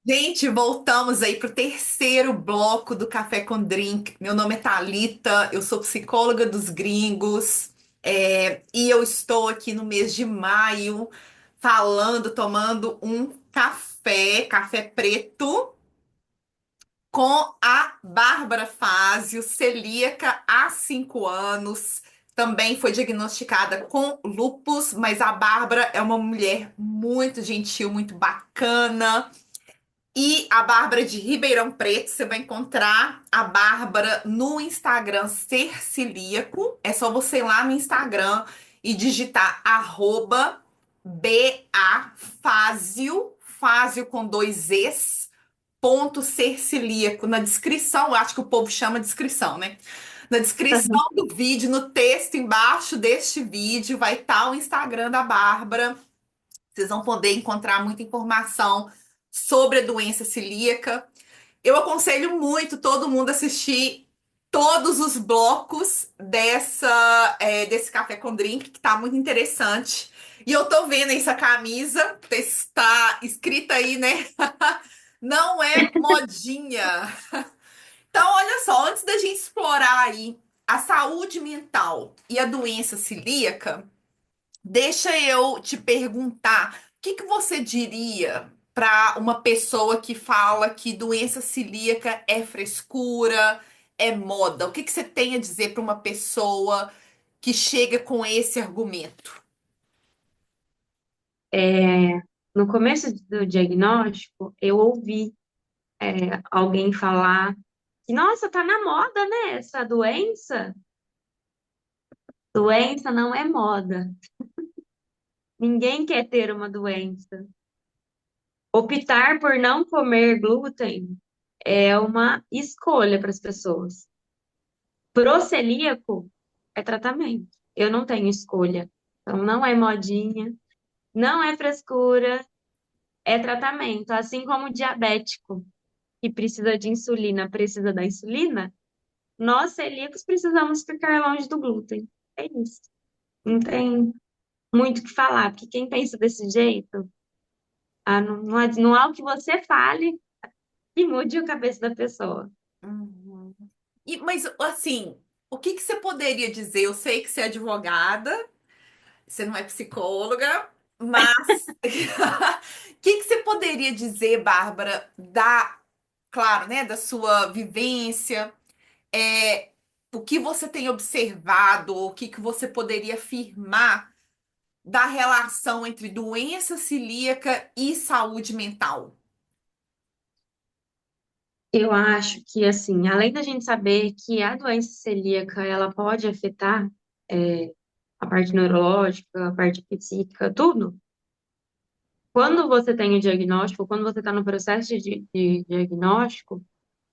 Gente, voltamos aí para o terceiro bloco do Café com Drink. Meu nome é Thalita, eu sou psicóloga dos gringos, e eu estou aqui no mês de maio tomando um café preto, com a Bárbara Fázio, celíaca há 5 anos. Também foi diagnosticada com lúpus, mas a Bárbara é uma mulher muito gentil, muito bacana. E a Bárbara de Ribeirão Preto, você vai encontrar a Bárbara no Instagram Ser Celíaco. É só você ir lá no Instagram e digitar @BA Fázio com dois Es, ponto Ser Celíaco. Na descrição, eu acho que o povo chama descrição, né? Na descrição do vídeo, no texto embaixo deste vídeo, vai estar o Instagram da Bárbara. Vocês vão poder encontrar muita informação sobre a doença celíaca. Eu aconselho muito todo mundo assistir todos os blocos desse Café com Drink, que tá muito interessante. E eu tô vendo essa camisa, está escrita aí, né? Não é modinha. Então, olha só, antes da gente explorar aí a saúde mental e a doença celíaca, deixa eu te perguntar, o que que você diria para uma pessoa que fala que doença celíaca é frescura, é moda? O que que você tem a dizer para uma pessoa que chega com esse argumento? É, no começo do diagnóstico, eu ouvi alguém falar que, nossa, tá na moda, né? Essa doença. Doença não é moda. Ninguém quer ter uma doença. Optar por não comer glúten é uma escolha para as pessoas. Pro celíaco, é tratamento. Eu não tenho escolha. Então, não é modinha, não é frescura, é tratamento. Assim como o diabético, que precisa de insulina, precisa da insulina, nós celíacos precisamos ficar longe do glúten. É isso. Não tem muito o que falar, porque quem pensa desse jeito, não há o que você fale que mude a cabeça da pessoa. Uhum. Mas, assim, o que que você poderia dizer? Eu sei que você é advogada, você não é psicóloga, mas o que que você poderia dizer, Bárbara, claro, né, da sua vivência, é, o que você tem observado, o que que você poderia afirmar da relação entre doença celíaca e saúde mental? Eu acho que, assim, além da gente saber que a doença celíaca, ela pode afetar é, a parte neurológica, a parte psíquica, tudo. Quando você tem o diagnóstico, quando você está no processo de diagnóstico,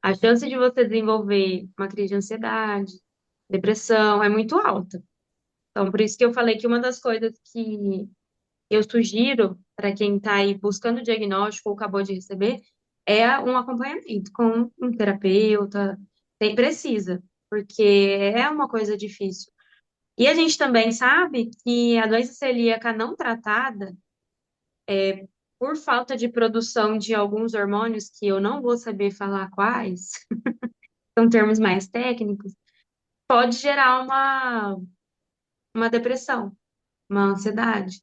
a chance de você desenvolver uma crise de ansiedade, depressão, é muito alta. Então, por isso que eu falei que uma das coisas que eu sugiro para quem está aí buscando diagnóstico ou acabou de receber é um acompanhamento com um terapeuta. Precisa, porque é uma coisa difícil. E a gente também sabe que a doença celíaca não tratada, por falta de produção de alguns hormônios, que eu não vou saber falar quais, são termos mais técnicos, pode gerar uma depressão, uma ansiedade.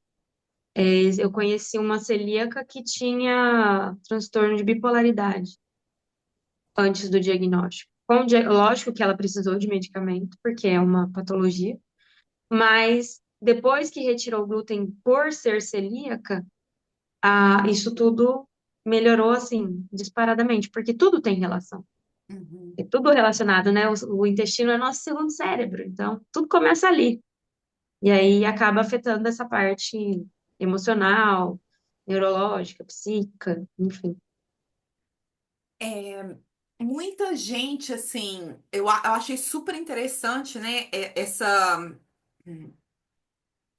Eu conheci uma celíaca que tinha transtorno de bipolaridade antes do diagnóstico. Lógico que ela precisou de medicamento, porque é uma patologia, mas depois que retirou o glúten por ser celíaca, isso tudo melhorou assim, disparadamente, porque tudo tem relação. Uhum. É tudo relacionado, né? O intestino é nosso segundo cérebro, então tudo começa ali. E aí acaba afetando essa parte emocional, neurológica, psíquica, enfim. É, muita gente, assim, eu achei super interessante, né? Essa.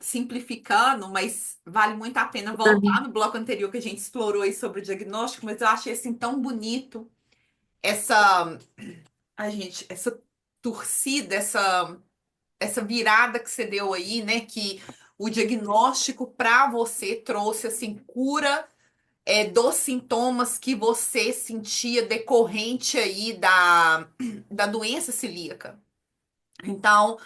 Simplificando, mas vale muito a pena voltar Uhum. no bloco anterior que a gente explorou aí sobre o diagnóstico, mas eu achei assim tão bonito essa essa torcida, essa virada que você deu aí, né, que o diagnóstico para você trouxe assim cura dos sintomas que você sentia decorrente aí da doença celíaca. Então,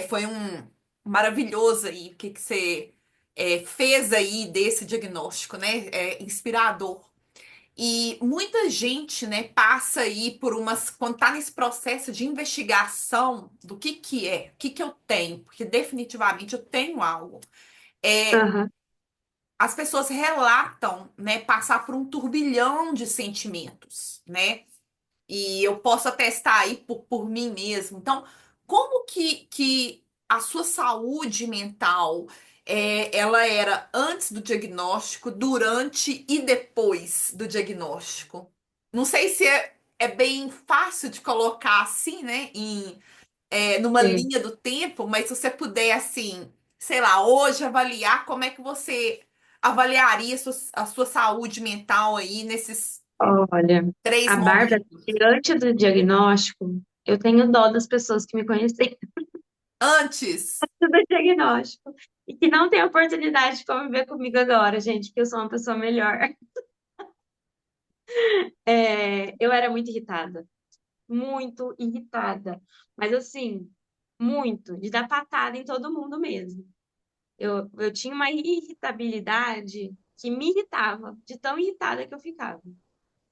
foi um maravilhoso aí o que que você fez aí desse diagnóstico, né? É inspirador. E muita gente, né, passa aí por umas, quando tá nesse processo de investigação do que é, o que que eu tenho, porque definitivamente eu tenho algo. É, Aham, as pessoas relatam, né, passar por um turbilhão de sentimentos, né? E eu posso atestar aí por mim mesmo. Então, como que a sua saúde mental ela era antes do diagnóstico, durante e depois do diagnóstico? Não sei se é bem fácil de colocar assim, né, numa é. linha do tempo, mas se você puder, assim, sei lá, hoje avaliar como é que você avaliaria a sua saúde mental aí nesses Olha, três a Bárbara, momentos. diante do diagnóstico, eu tenho dó das pessoas que me conheceram Antes. antes do diagnóstico e que não têm oportunidade de conviver comigo agora, gente, porque eu sou uma pessoa melhor. Eu era muito irritada, mas assim, muito, de dar patada em todo mundo mesmo. Eu tinha uma irritabilidade que me irritava, de tão irritada que eu ficava.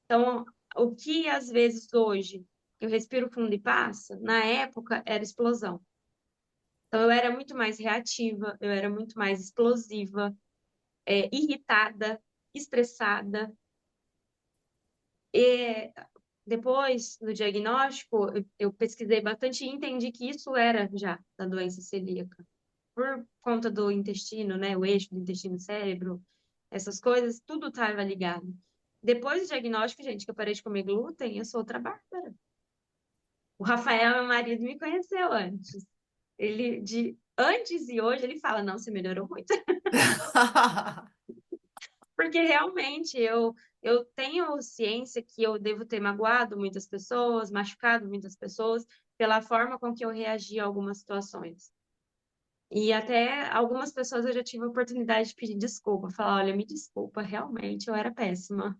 Então, o que às vezes hoje eu respiro fundo e passa, na época era explosão. Então, eu era muito mais reativa, eu era muito mais explosiva, irritada, estressada. E depois do diagnóstico, eu pesquisei bastante e entendi que isso era já da doença celíaca. Por conta do intestino, né? O eixo do intestino-cérebro, essas coisas, tudo estava ligado. Depois do diagnóstico, gente, que eu parei de comer glúten, eu sou outra Bárbara. O Rafael, meu marido, me conheceu antes. Ele, de antes e hoje, ele fala, não, você melhorou muito. Porque realmente eu tenho ciência que eu devo ter magoado muitas pessoas, machucado muitas pessoas, pela forma com que eu reagi a algumas situações. E até algumas pessoas eu já tive a oportunidade de pedir desculpa, falar, olha, me desculpa, realmente eu era péssima.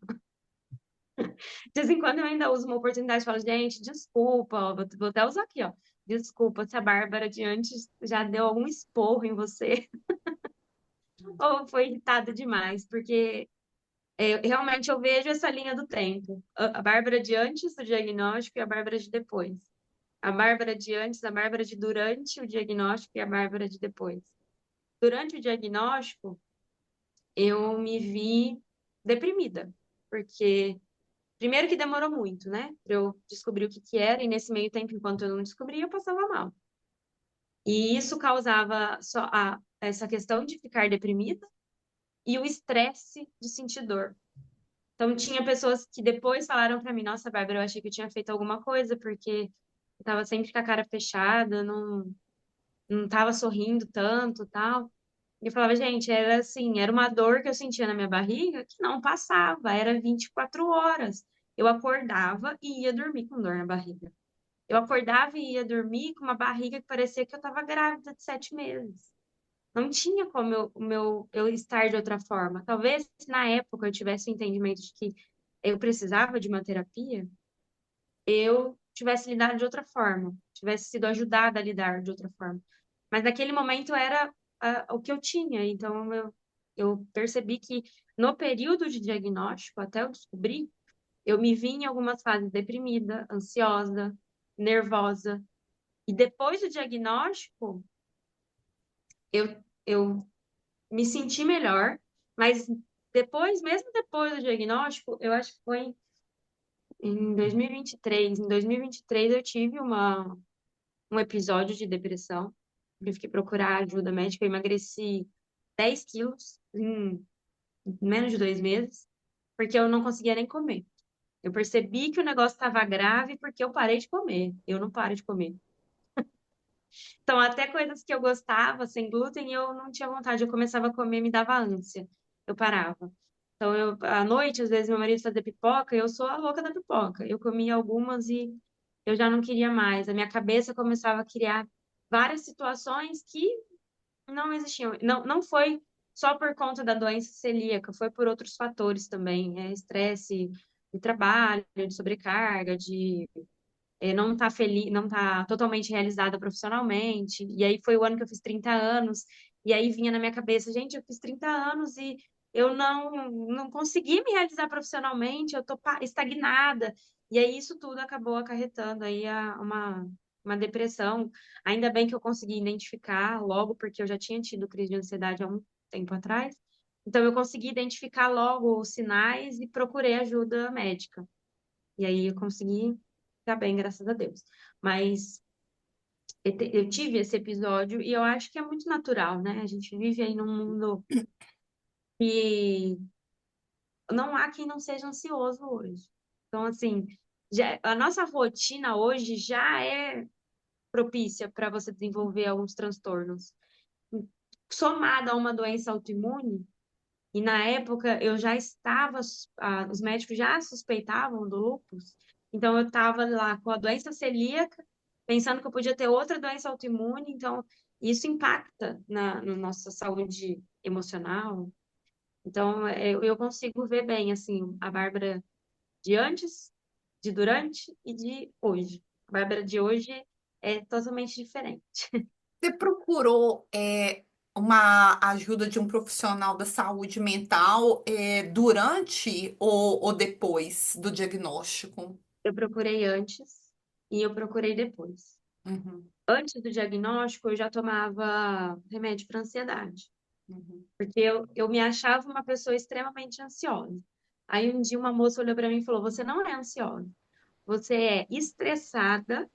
De vez em quando eu ainda uso uma oportunidade e falo, gente, desculpa, ó, vou até usar aqui, ó. Desculpa se a Bárbara de antes já deu algum esporro em você ou foi irritada demais, porque realmente eu vejo essa linha do tempo. A Bárbara de antes do diagnóstico e a Bárbara de depois. A Bárbara de antes, a Bárbara de durante o diagnóstico e a Bárbara de depois. Durante o diagnóstico, eu me vi deprimida, porque primeiro que demorou muito, né, para eu descobrir o que que era, e nesse meio tempo, enquanto eu não descobria, eu passava mal. E isso causava só essa questão de ficar deprimida e o estresse de sentir dor. Então, tinha pessoas que depois falaram para mim: Nossa, Bárbara, eu achei que eu tinha feito alguma coisa, porque eu tava sempre com a cara fechada, não tava sorrindo tanto, tal. E eu falava, gente, era assim, era uma dor que eu sentia na minha barriga que não passava, era 24 horas. Eu acordava e ia dormir com dor na barriga. Eu acordava e ia dormir com uma barriga que parecia que eu estava grávida de 7 meses. Não tinha como eu estar de outra forma. Talvez se na época eu tivesse o entendimento de que eu precisava de uma terapia, eu tivesse lidado de outra forma, tivesse sido ajudada a lidar de outra forma. Mas naquele momento era o que eu tinha, então eu percebi que no período de diagnóstico, até eu descobrir, eu me vi em algumas fases deprimida, ansiosa, nervosa. E depois do diagnóstico, eu me senti melhor, mas depois, mesmo depois do diagnóstico, eu acho que foi em 2023. Em 2023 eu tive um episódio de depressão. Eu fiquei procurar ajuda médica, eu emagreci 10 quilos em menos de 2 meses, porque eu não conseguia nem comer. Eu percebi que o negócio estava grave porque eu parei de comer. Eu não paro de comer. Então, até coisas que eu gostava, sem glúten, eu não tinha vontade. Eu começava a comer, me dava ânsia. Eu parava. Então, à noite, às vezes, meu marido fazia pipoca, e eu sou a louca da pipoca. Eu comia algumas e eu já não queria mais. A minha cabeça começava a criar várias situações que não existiam. Não, não foi só por conta da doença celíaca, foi por outros fatores também, estresse de trabalho, de sobrecarga, de não estar feliz, não estar totalmente realizada profissionalmente. E aí foi o ano que eu fiz 30 anos, e aí vinha na minha cabeça, gente, eu fiz 30 anos e eu não consegui me realizar profissionalmente, eu tô estagnada. E aí isso tudo acabou acarretando aí uma depressão. Ainda bem que eu consegui identificar logo, porque eu já tinha tido crise de ansiedade há um tempo atrás. Então eu consegui identificar logo os sinais e procurei ajuda médica. E aí eu consegui ficar bem, graças a Deus. Mas eu tive esse episódio e eu acho que é muito natural, né? A gente vive aí num mundo que não há quem não seja ansioso hoje. Então, assim, a nossa rotina hoje já é propícia para você desenvolver alguns transtornos. Somado a uma doença autoimune, e na época eu já estava, os médicos já suspeitavam do lúpus, então eu estava lá com a doença celíaca, pensando que eu podia ter outra doença autoimune, então isso impacta na nossa saúde emocional. Então eu consigo ver bem, assim, a Bárbara de antes, de durante e de hoje. A Bárbara de hoje é totalmente diferente. Você procurou uma ajuda de um profissional da saúde mental durante ou depois do diagnóstico? Eu procurei antes e eu procurei depois. Uhum, Antes do diagnóstico, eu já tomava remédio para ansiedade, uhum. porque eu me achava uma pessoa extremamente ansiosa. Aí um dia uma moça olhou para mim e falou: Você não é ansiosa, você é estressada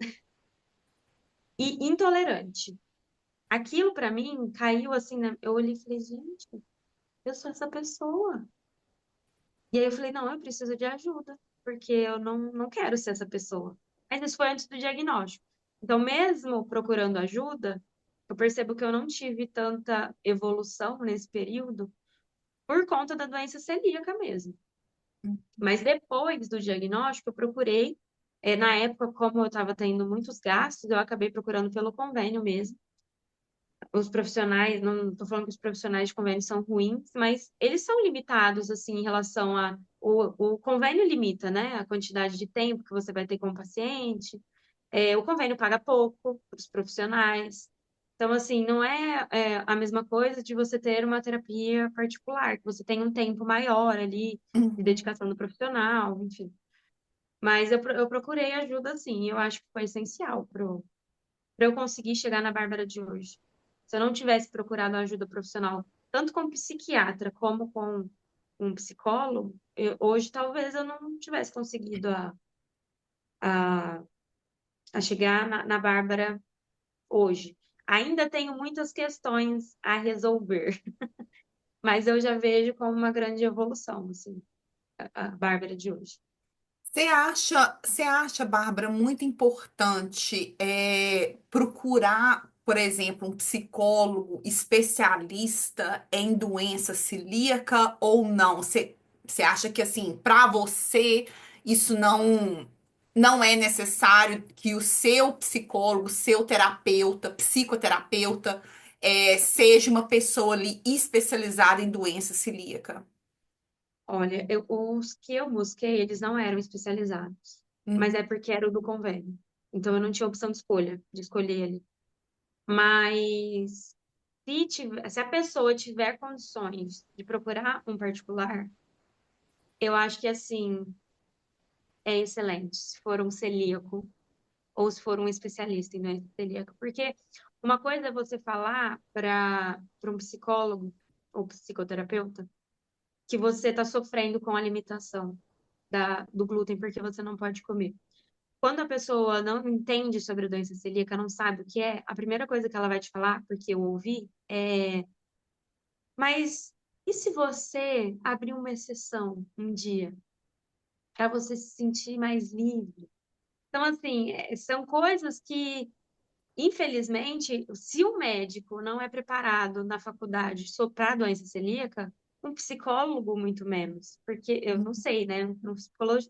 e intolerante. Aquilo para mim caiu assim, eu olhei e falei: Gente, eu sou essa pessoa. E aí eu falei: Não, eu preciso de ajuda, porque eu não quero ser essa pessoa. Mas isso foi antes do diagnóstico. Então, mesmo procurando ajuda, eu percebo que eu não tive tanta evolução nesse período por conta da doença celíaca mesmo. Mas depois do diagnóstico, eu procurei, na época, como eu estava tendo muitos gastos, eu acabei procurando pelo convênio mesmo. Os profissionais, não estou falando que os profissionais de convênio são ruins, mas eles são limitados, assim, em relação a... O convênio limita, né, a quantidade de tempo que você vai ter com o paciente. O convênio paga pouco para os profissionais. Então, assim, não é a mesma coisa de você ter uma terapia particular, que você tem um tempo maior ali de Uhum. dedicação do profissional, enfim. Mas eu procurei ajuda, sim, e eu acho que foi essencial para eu conseguir chegar na Bárbara de hoje. Se eu não tivesse procurado ajuda profissional, tanto com psiquiatra como com um psicólogo, hoje talvez eu não tivesse conseguido a, a chegar na Bárbara hoje. Ainda tenho muitas questões a resolver, mas eu já vejo como uma grande evolução, assim, a Bárbara de hoje. Você acha, Bárbara, muito importante procurar, por exemplo, um psicólogo especialista em doença celíaca ou não? Você acha que, assim, para você, isso não é necessário que o seu psicólogo, seu terapeuta, psicoterapeuta, seja uma pessoa ali especializada em doença celíaca? Olha, os que eu busquei, eles não eram especializados, mas Uhum. é porque era o do convênio. Então eu não tinha opção de escolha, de escolher ali. Mas se a pessoa tiver condições de procurar um particular, eu acho que assim é excelente. Se for um celíaco ou se for um especialista em doença celíaca, porque uma coisa é você falar para um psicólogo ou psicoterapeuta que você está sofrendo com a limitação do glúten porque você não pode comer. Quando a pessoa não entende sobre a doença celíaca, não sabe o que é, a primeira coisa que ela vai te falar, porque eu ouvi, mas e se você abrir uma exceção um dia para você se sentir mais livre? Então, assim, são coisas que, infelizmente, se o médico não é preparado na faculdade para a doença celíaca, um psicólogo muito menos, porque eu não sei, né? No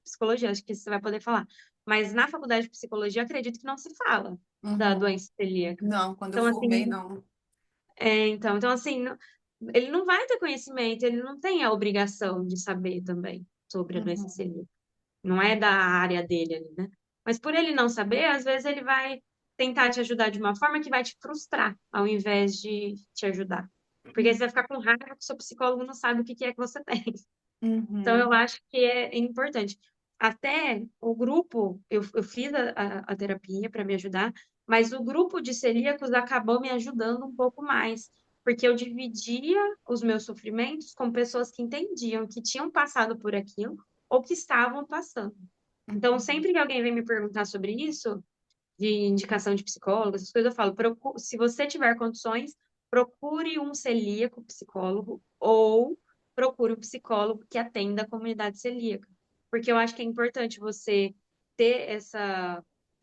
psicologia, acho que você vai poder falar, mas na faculdade de psicologia, acredito que não se fala da Uhum. doença celíaca. Não, quando eu Então, formei, assim, não. então assim, ele não vai ter conhecimento, ele não tem a obrigação de saber também sobre a doença Uhum, celíaca. Não é da área dele ali, né? Mas por ele não saber, às vezes ele vai tentar te ajudar de uma forma que vai te frustrar, ao invés de te ajudar. Porque aí você vai ficar com raiva que o seu psicólogo não sabe o que que é que você tem. Então, eu uhum, acho que é importante. Até o grupo, eu fiz a terapia para me ajudar, mas o grupo de celíacos acabou me ajudando um pouco mais, porque eu dividia os meus sofrimentos com pessoas que entendiam, que tinham passado por aquilo ou que estavam passando. Então, uhum, sempre que alguém vem me perguntar sobre isso, de indicação de psicólogo, essas coisas, eu falo, se você tiver condições, procure um celíaco psicólogo ou procure um psicólogo que atenda a comunidade celíaca. Porque eu acho que é importante você ter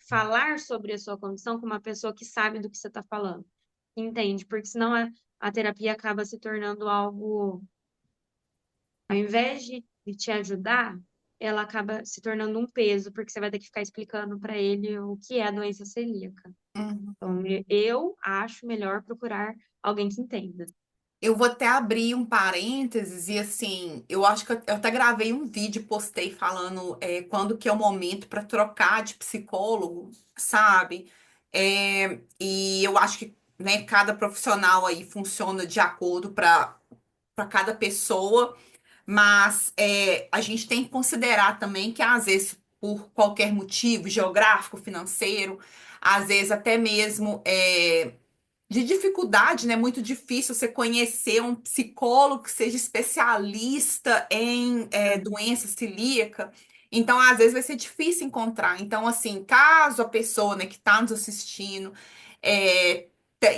falar sobre a sua condição com uma pessoa que sabe do que você está falando, que entende, porque senão a terapia acaba se tornando algo, ao invés de te ajudar, ela acaba se tornando um peso, porque você vai ter que ficar explicando para ele o que é a doença celíaca. Então, uhum. eu acho melhor procurar alguém que entenda. Eu vou até abrir um parênteses e assim, eu acho que eu até gravei um vídeo, e postei falando quando que é o momento para trocar de psicólogo, sabe? E eu acho que, né, cada profissional aí funciona de acordo para cada pessoa, mas a gente tem que considerar também que às vezes por qualquer motivo, geográfico, financeiro, às vezes até mesmo de dificuldade, né? Muito difícil você conhecer um psicólogo que seja especialista em doença celíaca. Então, às vezes vai ser difícil encontrar. Então, assim, caso a pessoa, né, que está nos assistindo é,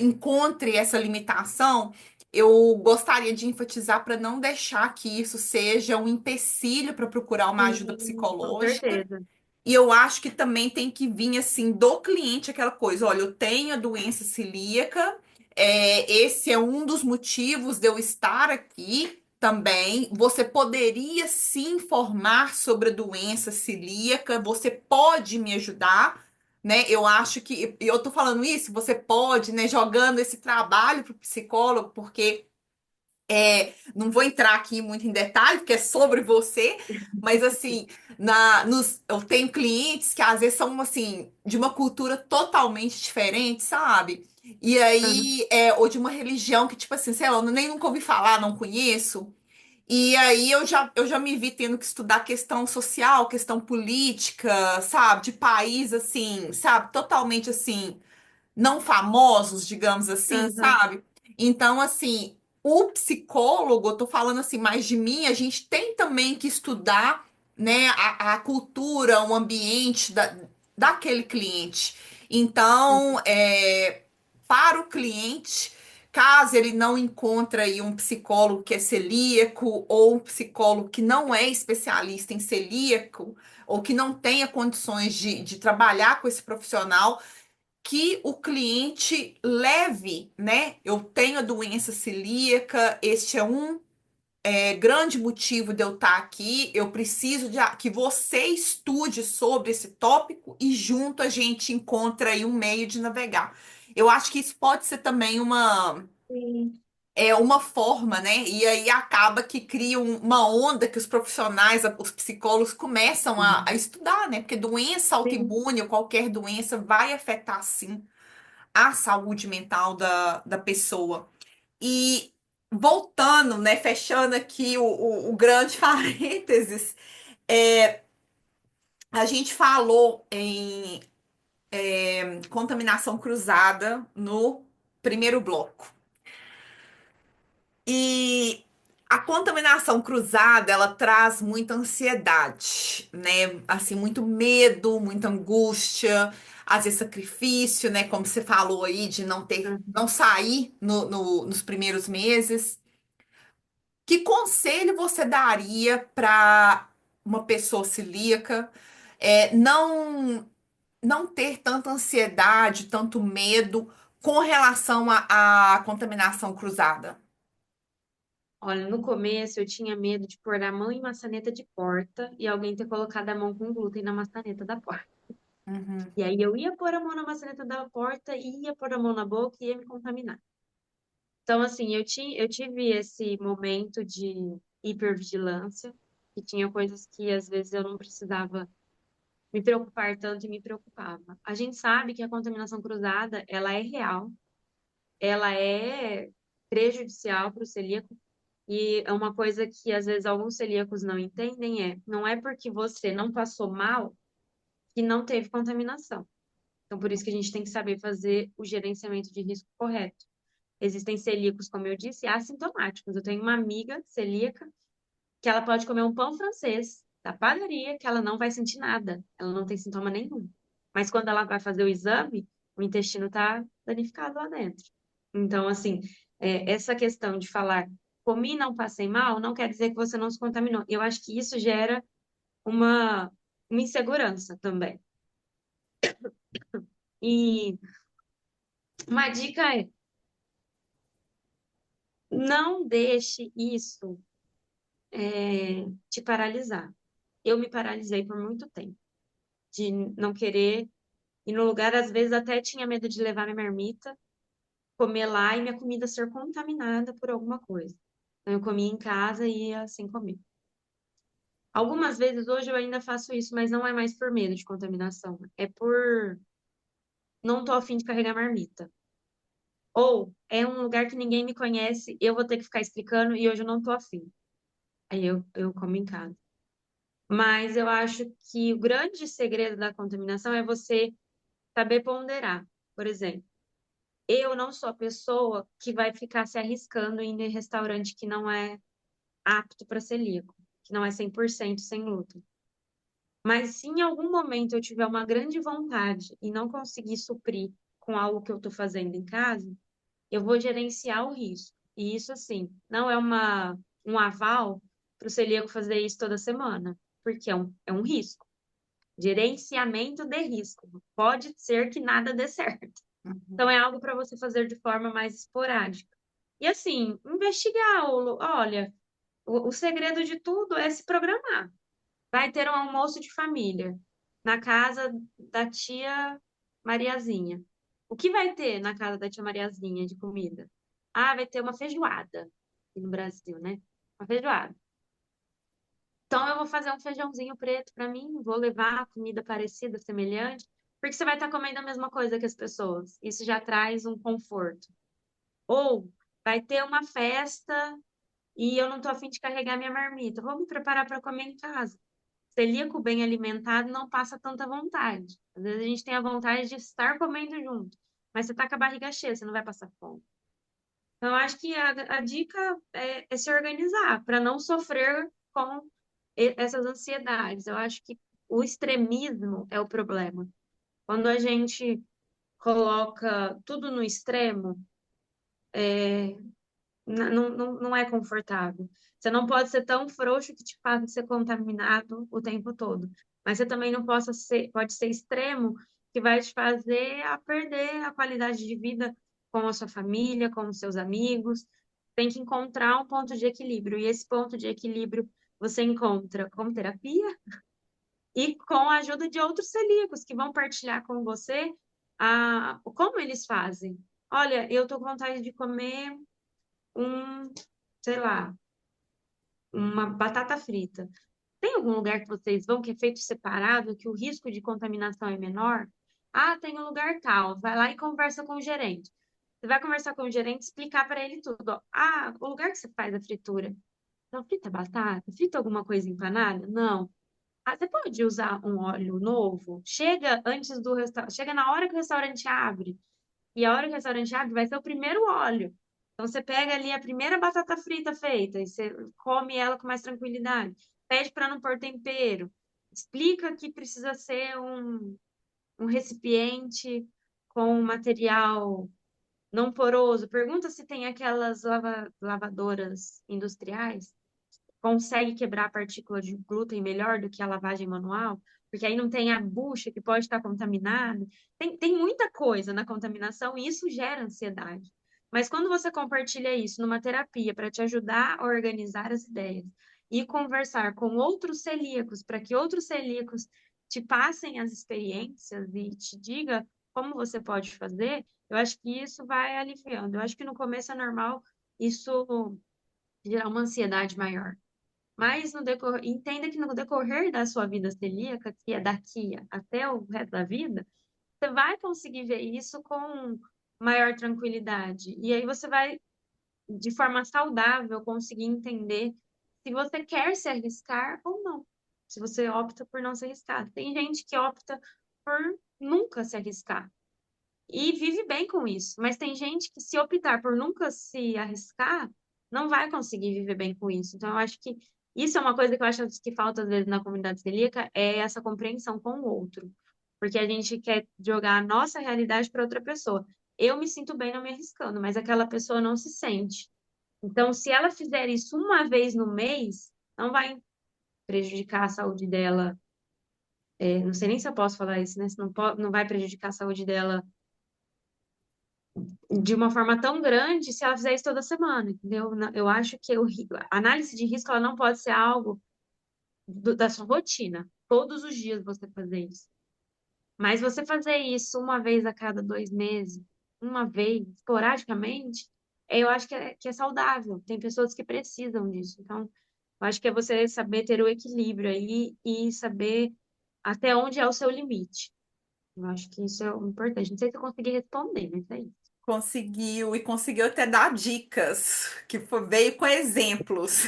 encontre essa limitação, eu gostaria de enfatizar para não deixar que isso seja um empecilho para procurar uma ajuda Com psicológica. certeza. E eu acho que também tem que vir assim do cliente aquela coisa, olha, eu tenho a doença celíaca, esse é um dos motivos de eu estar aqui também. Você poderia se informar sobre a doença celíaca, você pode me ajudar, né? Eu acho que, e eu tô falando isso, você pode, né, jogando esse trabalho para o psicólogo, porque não vou entrar aqui muito em detalhe, porque é sobre você, mas assim, eu tenho clientes que às vezes são assim, de uma cultura totalmente diferente, sabe? E Aham, aí, ou de uma religião que, tipo assim, sei lá, eu nem nunca ouvi falar, não conheço. E aí eu já me vi tendo que estudar questão social, questão política, sabe? De país assim, sabe? Totalmente assim não famosos, digamos assim, aham, sabe? Então, assim, o psicólogo, eu tô falando assim mais de mim, a gente tem também que estudar, né, a cultura, o ambiente daquele cliente. Então, para o cliente, caso ele não encontre aí um psicólogo que é celíaco ou um psicólogo que não é especialista em celíaco ou que não tenha condições de trabalhar com esse profissional, que o cliente leve, né? Eu tenho a doença celíaca, este é um grande motivo de eu estar aqui. Eu preciso que você estude sobre esse tópico e junto a gente encontra aí um meio de navegar. Eu acho que isso pode ser também sim, uma forma, né? E aí acaba que cria uma onda que os profissionais, os psicólogos começam a estudar, né? Porque doença sim. autoimune ou qualquer doença vai afetar sim a saúde mental da pessoa. E voltando, né, fechando aqui o grande parênteses, a gente falou em contaminação cruzada no primeiro bloco. E a contaminação cruzada, ela traz muita ansiedade, né? Assim, muito medo, muita angústia, às vezes sacrifício, né? Como você falou aí, de não Aham. sair nos primeiros meses. Que conselho você daria para uma pessoa celíaca não ter tanta ansiedade, tanto medo com relação à contaminação cruzada? Olha, no começo eu tinha medo de pôr a mão em maçaneta de porta e alguém ter colocado a mão com glúten na maçaneta da porta. Uhum, E aí eu ia pôr a mão na maçaneta da porta, ia pôr a mão na boca e ia me contaminar. Então, assim, eu tive esse momento de hipervigilância, que tinha coisas que às vezes eu não precisava me preocupar tanto e me preocupava. A gente sabe que a contaminação cruzada, ela é real, ela é prejudicial para o celíaco, e é uma coisa que às vezes alguns celíacos não entendem não é porque você não passou mal que não teve contaminação. Então, por isso que a gente tem que saber fazer o gerenciamento de risco correto. Existem celíacos, como eu disse, assintomáticos. Eu tenho uma amiga celíaca que ela pode comer um pão francês da padaria que ela não vai sentir nada. Ela não tem sintoma nenhum. Mas quando ela vai fazer o exame, o intestino está danificado lá dentro. Então, assim, essa questão de falar comi, não passei mal, não quer dizer que você não se contaminou. Eu acho que isso gera uma, uma insegurança também. E uma dica é: não deixe isso te paralisar. Eu me paralisei por muito tempo, de não querer ir no lugar, às vezes até tinha medo de levar minha marmita, comer lá e minha comida ser contaminada por alguma coisa. Então eu comia em casa e ia sem comer. Algumas vezes hoje eu ainda faço isso, mas não é mais por medo de contaminação, é por não tô afim de carregar marmita. Ou é um lugar que ninguém me conhece, eu vou ter que ficar explicando e hoje eu não tô afim. Aí eu como em casa. Mas eu acho que o grande segredo da contaminação é você saber ponderar. Por exemplo, eu não sou a pessoa que vai ficar se arriscando indo em restaurante que não é apto para celíaco, que não é 100% sem glúten. Mas se em algum momento eu tiver uma grande vontade e não conseguir suprir com algo que eu estou fazendo em casa, eu vou gerenciar o risco. E isso, assim, não é um aval para o celíaco fazer isso toda semana, porque é um risco. Gerenciamento de risco. Pode ser que nada dê certo. Então, Uhum. é algo para você fazer de forma mais esporádica. E, assim, investigar. Olha, o segredo de tudo é se programar. Vai ter um almoço de família na casa da tia Mariazinha. O que vai ter na casa da tia Mariazinha de comida? Ah, vai ter uma feijoada aqui no Brasil, né? Uma feijoada. Então eu vou fazer um feijãozinho preto para mim, vou levar comida parecida, semelhante, porque você vai estar comendo a mesma coisa que as pessoas. Isso já traz um conforto. Ou vai ter uma festa e eu não tô afim de carregar minha marmita. Vou me preparar para comer em casa. Celíaco bem alimentado não passa tanta vontade. Às vezes a gente tem a vontade de estar comendo junto, mas você tá com a barriga cheia, você não vai passar fome. Então, eu acho que a dica é se organizar para não sofrer com essas ansiedades. Eu acho que o extremismo é o problema. Quando a gente coloca tudo no extremo, não é confortável. Você não pode ser tão frouxo que te faça ser contaminado o tempo todo. Mas você também não pode ser extremo que vai te fazer a perder a qualidade de vida com a sua família, com os seus amigos. Tem que encontrar um ponto de equilíbrio. E esse ponto de equilíbrio você encontra com terapia e com a ajuda de outros celíacos que vão partilhar com você como eles fazem. Olha, eu tô com vontade de comer um, sei lá, uma batata frita. Tem algum lugar que vocês vão que é feito separado, que o risco de contaminação é menor? Ah, tem um lugar tal. Vai lá e conversa com o gerente. Você vai conversar com o gerente, explicar para ele tudo. Ó. Ah, o lugar que você faz a fritura. Então, frita batata? Frita alguma coisa empanada? Não. Ah, você pode usar um óleo novo? Chega antes do restaurante, chega na hora que o restaurante abre. E a hora que o restaurante abre, vai ser o primeiro óleo. Então, você pega ali a primeira batata frita feita e você come ela com mais tranquilidade. Pede para não pôr tempero. Explica que precisa ser um recipiente com material não poroso. Pergunta se tem aquelas lavadoras industriais consegue quebrar a partícula de glúten melhor do que a lavagem manual, porque aí não tem a bucha que pode estar contaminada. Tem muita coisa na contaminação e isso gera ansiedade. Mas quando você compartilha isso numa terapia para te ajudar a organizar as ideias e conversar com outros celíacos, para que outros celíacos te passem as experiências e te diga como você pode fazer, Eu acho que isso vai aliviando. Eu acho que no começo é normal isso gerar uma ansiedade maior. Mas entenda que no decorrer da sua vida celíaca, que é daqui até o resto da vida, você vai conseguir ver isso com maior tranquilidade. E aí você vai, de forma saudável, conseguir entender se você quer se arriscar ou não. Se você opta por não se arriscar. Tem gente que opta por nunca se arriscar e vive bem com isso. Mas tem gente que, se optar por nunca se arriscar, não vai conseguir viver bem com isso. Então, eu acho que isso é uma coisa que eu acho que falta, às vezes, na comunidade celíaca, é essa compreensão com o outro. Porque a gente quer jogar a nossa realidade para outra pessoa. Eu me sinto bem não me arriscando, mas aquela pessoa não se sente. Então, se ela fizer isso uma vez no mês, não vai prejudicar a saúde dela. Não sei nem se eu posso falar isso, né? Se não, não vai prejudicar a saúde dela de uma forma tão grande se ela fizer isso toda semana, entendeu? Eu acho que a análise de risco ela não pode ser algo da sua rotina. Todos os dias você fazer isso. Mas você fazer isso uma vez a cada 2 meses, uma vez, esporadicamente, eu acho que é saudável. Tem pessoas que precisam disso. Então, eu acho que é você saber ter o equilíbrio aí e saber até onde é o seu limite. Eu acho que isso é importante. Não sei se eu consegui responder, mas é isso. Conseguiu, e conseguiu até dar dicas, veio com exemplos.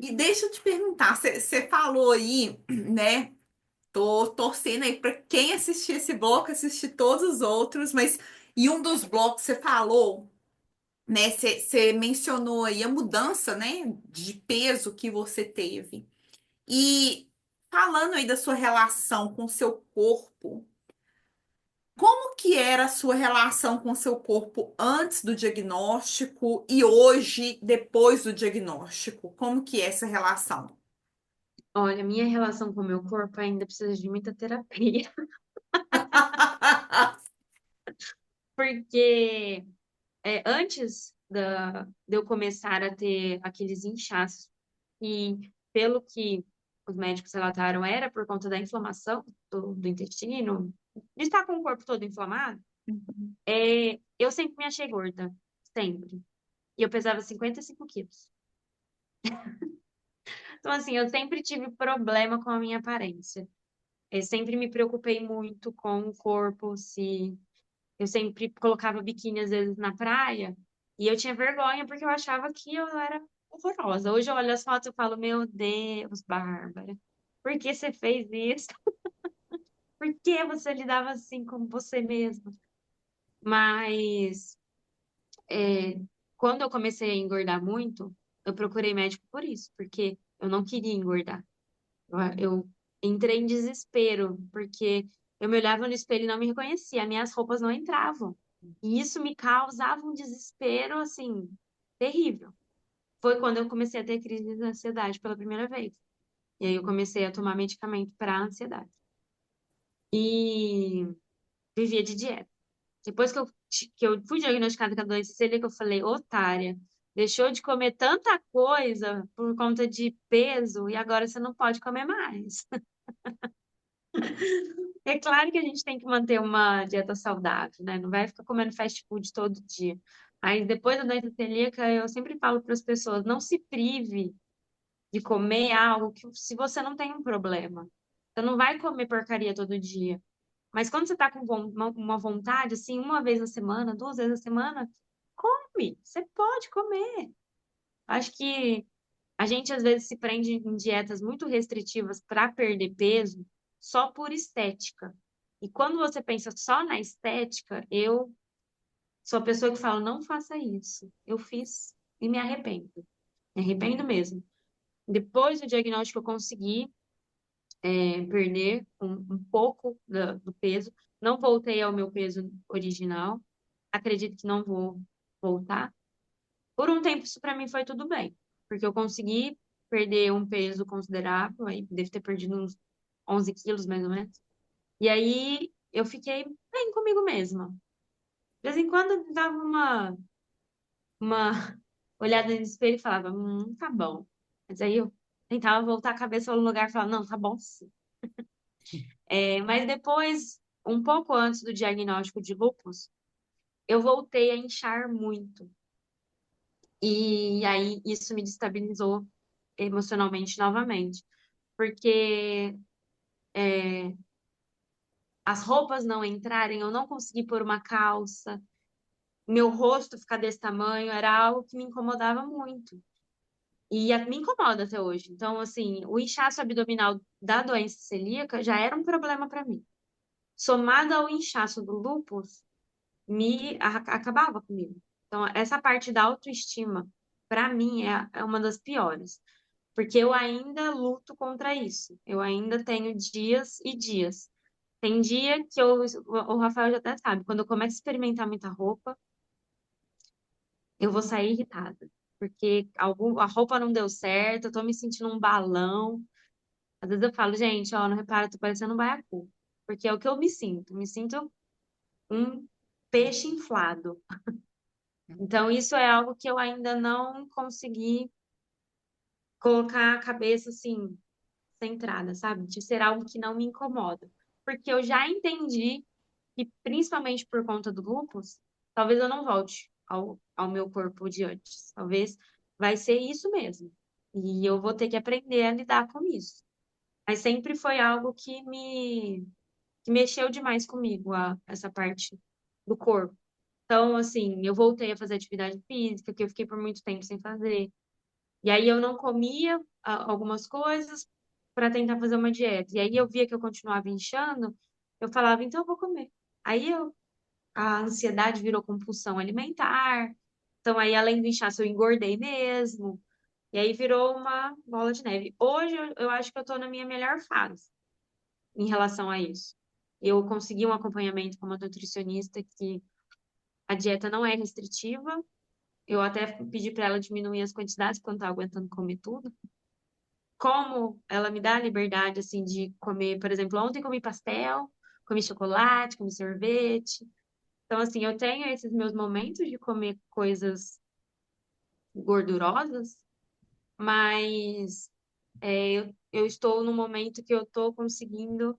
E deixa eu te perguntar, você falou aí, né? Tô torcendo aí para quem assistir esse bloco, assistir todos os outros, mas e um dos blocos você falou, né? Você mencionou aí a mudança, né, de peso que você teve. E falando aí da sua relação com o seu corpo, como que era a sua relação com o seu corpo antes do diagnóstico e hoje, depois do diagnóstico? Como que é essa relação? Olha, minha relação com o meu corpo ainda precisa de muita terapia, porque antes de eu começar a ter aqueles inchaços, e pelo que os médicos relataram, era por conta da inflamação do intestino, de estar com o corpo todo inflamado, eu sempre me achei gorda, sempre. E eu pesava 55 quilos. Então, assim, eu sempre tive problema com a minha aparência. Eu sempre me preocupei muito com o corpo, se eu sempre colocava biquíni às vezes na praia e eu tinha vergonha porque eu achava que eu era horrorosa. Hoje eu olho as fotos e falo, meu Deus, Bárbara, por que você fez isso? Por que você lidava assim com você mesma? Mas é, quando eu comecei a engordar muito, eu procurei médico por isso, porque eu não queria engordar. Eu entrei em desespero, porque eu me olhava no espelho e não me reconhecia, minhas roupas não entravam. E isso me causava um desespero, assim, terrível. Foi quando eu comecei a ter crise de ansiedade pela primeira vez. E aí eu comecei a tomar medicamento para ansiedade. E vivia de dieta. Depois que eu fui diagnosticada com a doença celíaca, eu falei, otária, deixou de comer tanta coisa por conta de peso e agora você não pode comer mais. É claro que a gente tem que manter uma dieta saudável, né? Não vai ficar comendo fast food todo dia. Mas depois da doença celíaca, eu sempre falo para as pessoas, não se prive de comer algo que se você não tem um problema. Você não vai comer porcaria todo dia. Mas quando você tá com uma vontade, assim, uma vez na semana, 2 vezes na semana, come. Você pode comer. Acho que a gente às vezes se prende em dietas muito restritivas para perder peso só por estética. E quando você pensa só na estética, eu sou a pessoa que fala, não faça isso. Eu fiz e me arrependo. Me arrependo mesmo. Depois do diagnóstico, eu consegui perder um pouco do peso. Não voltei ao meu peso original. Acredito que não vou voltar. Por um tempo, isso para mim foi tudo bem, porque eu consegui perder um peso considerável, aí devo ter perdido uns 11 quilos mais ou menos. E aí eu fiquei bem comigo mesma. De vez em quando eu dava uma olhada no espelho e falava, tá bom. Mas aí eu tentava voltar a cabeça no lugar e falava, não, tá bom sim. Mas depois um pouco antes do diagnóstico de lúpus, eu voltei a inchar muito. E aí isso me destabilizou emocionalmente novamente. Porque as roupas não entrarem, eu não consegui pôr uma calça, meu rosto ficar desse tamanho, era algo que me incomodava muito. E me incomoda até hoje. Então, assim, o inchaço abdominal da doença celíaca já era um problema para mim. Somado ao inchaço do lúpus, acabava comigo. Então, essa parte da autoestima, para mim, é uma das piores. Porque eu ainda luto contra isso. Eu ainda tenho dias e dias. Tem dia que o Rafael já até sabe, quando eu começo a experimentar muita roupa, eu vou sair irritada. Porque a roupa não deu certo, eu tô me sentindo um balão. Às vezes eu falo, gente, ó, não repara, eu tô parecendo um baiacu. Porque é o que eu me sinto. Me sinto um peixe inflado. Então, isso é algo que eu ainda não consegui colocar a cabeça assim, centrada, sabe? De ser algo que não me incomoda. Porque eu já entendi que, principalmente por conta do lúpus, talvez eu não volte ao meu corpo de antes. Talvez vai ser isso mesmo. E eu vou ter que aprender a lidar com isso. Mas sempre foi algo que mexeu demais comigo, essa parte do corpo. Então, assim, eu voltei a fazer atividade física, que eu fiquei por muito tempo sem fazer. E aí eu não comia algumas coisas para tentar fazer uma dieta. E aí eu via que eu continuava inchando, eu falava, então eu vou comer. A ansiedade virou compulsão alimentar. Então aí, além do inchaço, eu engordei mesmo. E aí virou uma bola de neve. Hoje eu acho que eu tô na minha melhor fase em relação a isso. Eu consegui um acompanhamento com uma nutricionista que a dieta não é restritiva. Eu até pedi para ela diminuir as quantidades, porque eu não estava aguentando comer tudo. Como ela me dá a liberdade, assim, de comer, por exemplo, ontem comi pastel, comi chocolate, comi sorvete. Então, assim, eu tenho esses meus momentos de comer coisas gordurosas, mas eu estou no momento que eu estou conseguindo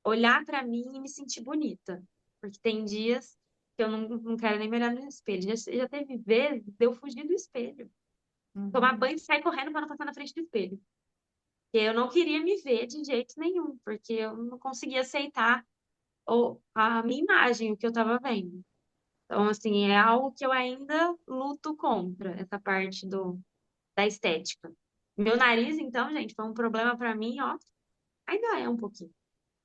olhar para mim e me sentir bonita. Porque tem dias que eu não quero nem me olhar no espelho. Já teve vezes de eu fugir do espelho. Tomar Uhum. banho e sair correndo para não passar na frente do espelho. E eu não queria me ver de jeito nenhum, porque eu não conseguia aceitar a minha imagem, o que eu estava vendo. Então, assim, é algo que eu ainda luto contra, essa parte da estética. Meu nariz, então, gente, foi um problema para mim, ó, ainda é um pouquinho.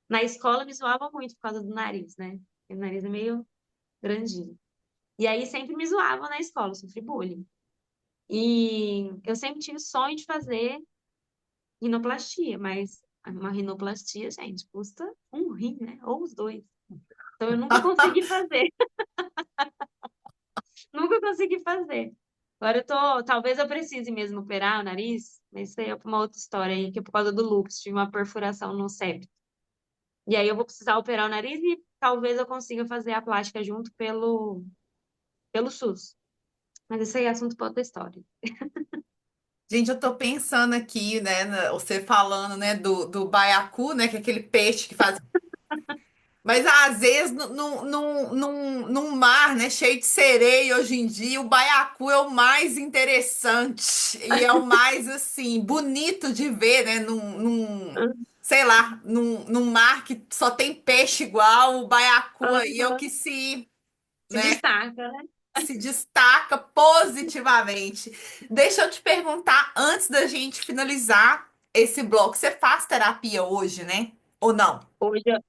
Na escola me zoavam muito por causa do nariz, né? Porque o nariz é meio grandinho. E aí sempre me zoavam na escola, eu sofri bullying. E eu sempre tive sonho de fazer rinoplastia, mas uma rinoplastia, gente, custa um rim, né? Ou os dois. Então eu nunca consegui fazer, nunca consegui fazer. Agora talvez eu precise mesmo operar o nariz, mas isso aí é uma outra história aí, que é por causa do lúpus, tive uma perfuração no septo. E aí eu vou precisar operar o nariz e talvez eu consiga fazer a plástica junto pelo SUS. Mas isso aí é assunto para outra história. Gente, eu tô pensando aqui, né, você falando, né, do baiacu, né, que é aquele peixe que faz. Mas às vezes num mar, né, cheio de sereia hoje em dia, o baiacu é o mais interessante e é o mais, assim, bonito de ver, né, sei lá, num mar que só tem peixe igual, o baiacu aí é o Aham. que se, Se né, destaca, né? se destaca positivamente. Deixa eu te perguntar, antes da gente finalizar esse bloco, você faz terapia hoje, né? Ou não?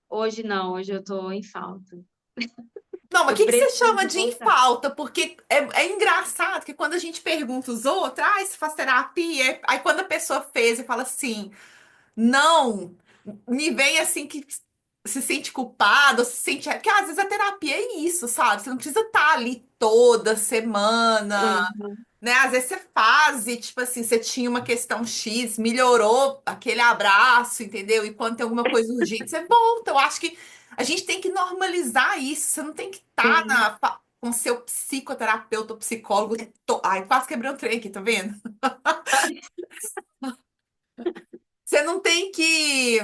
Hoje não, hoje eu tô em falta. Não, mas o Eu que que você chama preciso de em voltar. falta? Porque é engraçado que quando a gente pergunta os outros, você faz terapia? Aí quando a pessoa fez e fala assim, não, me vem assim que se sente culpado, ou se sente. Porque às vezes a terapia é isso, sabe? Você não precisa estar ali toda semana, Uhum. né? Às vezes você faz e, tipo assim, você tinha uma questão X, melhorou aquele abraço, entendeu? E quando tem alguma coisa urgente, você volta. Eu acho que a gente tem que normalizar isso. Você não tem que estar Sim. com seu psicoterapeuta ou psicólogo. Ai, quase quebrei um trem aqui, tá vendo? Você não tem que.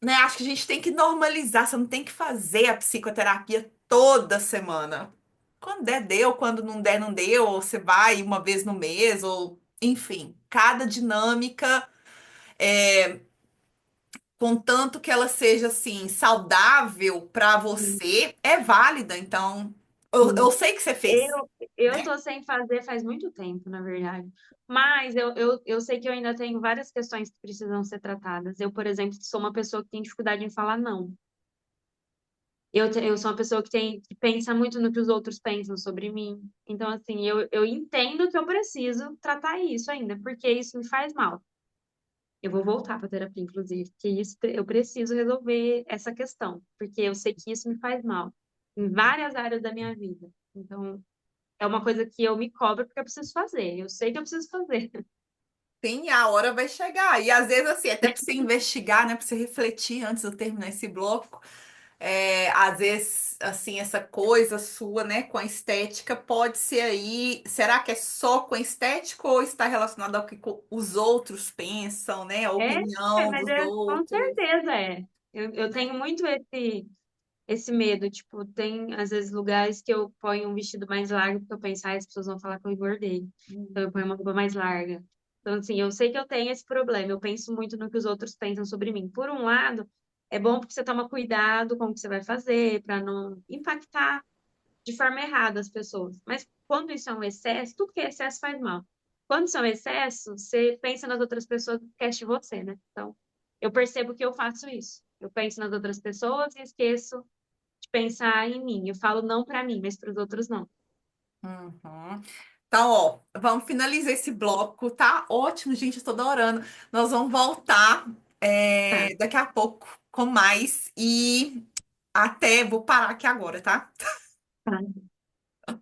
né, acho que a gente tem que normalizar, você não tem que fazer a psicoterapia toda semana. Quando der, deu, quando não der, não deu, ou você vai uma vez no mês, ou enfim, cada dinâmica, contanto que ela seja assim saudável para Sim, você, é válida. Então, eu sim. sei que você fez, Eu né? tô sem fazer faz muito tempo, na verdade. Mas eu sei que eu ainda tenho várias questões que precisam ser tratadas. Eu, por exemplo, sou uma pessoa que tem dificuldade em falar não. Eu sou uma pessoa que pensa muito no que os outros pensam sobre mim. Então, assim, eu entendo que eu preciso tratar isso ainda, porque isso me faz mal. Eu vou voltar para terapia, inclusive, porque isso eu preciso resolver essa questão, porque eu sei que isso me faz mal em várias áreas da minha vida. Então, é uma coisa que eu me cobro porque eu preciso fazer. Eu sei que eu preciso fazer. Sim, a hora vai chegar. E às vezes, assim, até para você investigar, né? Para você refletir antes de eu terminar esse bloco. Às vezes, assim, essa coisa sua, né, com a estética pode ser aí. Será que é só com a estética ou está relacionado ao que os outros pensam, né? A É, opinião mas dos com outros? certeza é. Eu tenho muito esse medo. Tipo, tem às vezes lugares que eu ponho um vestido mais largo porque eu penso, ah, as pessoas vão falar que eu engordei. Então eu ponho uma roupa mais larga. Então, assim, eu sei que eu tenho esse problema. Eu penso muito no que os outros pensam sobre mim. Por um lado, é bom porque você toma cuidado com o que você vai fazer para não impactar de forma errada as pessoas. Mas quando isso é um excesso, tudo que é excesso faz mal. Quando isso é um excesso, você pensa nas outras pessoas que esquece de você, né? Então, eu percebo que eu faço isso. Eu penso nas outras pessoas e esqueço de pensar em mim. Eu falo não para mim, mas para os outros não. Uhum. Então, ó, vamos finalizar esse bloco. Tá ótimo, gente. Eu tô adorando. Nós vamos voltar, Tá, daqui a pouco com mais. E até vou parar aqui agora, tá? tá.